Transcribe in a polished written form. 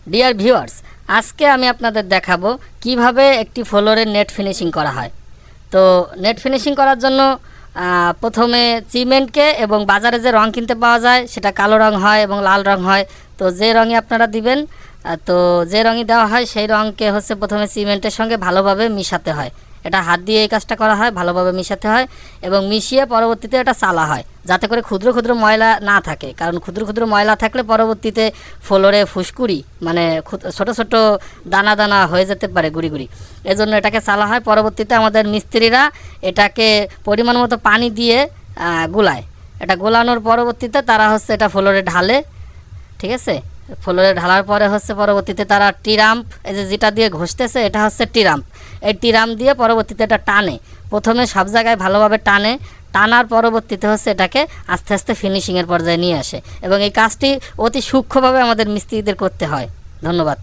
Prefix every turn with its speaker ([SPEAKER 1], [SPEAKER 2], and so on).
[SPEAKER 1] Dear viewers, আজকে আমি আপনাদের দেখাবো কিভাবে একটি ফ্লোরের নেট ফিনিশিং করা হয়। তো নেট ফিনিশিং করার জন্য প্রথমে সিমেন্টকে এবং বাজারে যে রং কিনতে পাওয়া যায় সেটা কালো রং হয় এবং লাল রং হয়। তো যে রঙই আপনারা দিবেন, তো যে রঙই দেওয়া হয় সেই রঙকে হচ্ছে প্রথমে সিমেন্টের সঙ্গে ভালোভাবে মিশাতে হয়। এটা হাত দিয়ে এই কাজটা করা হয়, ভালোভাবে মিশাতে হয় এবং মিশিয়ে পরবর্তীতে এটা চালা হয় যাতে করে ক্ষুদ্র ক্ষুদ্র ময়লা না থাকে। কারণ ক্ষুদ্র ক্ষুদ্র ময়লা থাকলে পরবর্তীতে ফ্লোরে ফুসকুড়ি মানে ছোট ছোট দানা দানা হয়ে যেতে পারে, গুড়ি গুড়ি। এজন্য এটাকে চালা হয়। পরবর্তীতে আমাদের মিস্ত্রিরা এটাকে পরিমাণ মতো পানি দিয়ে গোলায়। এটা গোলানোর পরবর্তীতে তারা হচ্ছে এটা ফ্লোরে ঢালে, ঠিক আছে। ফ্লোরে ঢালার পরে হচ্ছে পরবর্তীতে তারা টিরাম্প, এই যে যেটা দিয়ে ঘষতেছে এটা হচ্ছে টিরাম্প। এই টিরাম্প দিয়ে পরবর্তীতে এটা টানে, প্রথমে সব জায়গায় ভালোভাবে টানার পরবর্তীতে হচ্ছে এটাকে আস্তে আস্তে ফিনিশিংয়ের পর্যায়ে নিয়ে আসে এবং এই কাজটি অতি সূক্ষ্মভাবে আমাদের মিস্ত্রিদের করতে হয়। ধন্যবাদ।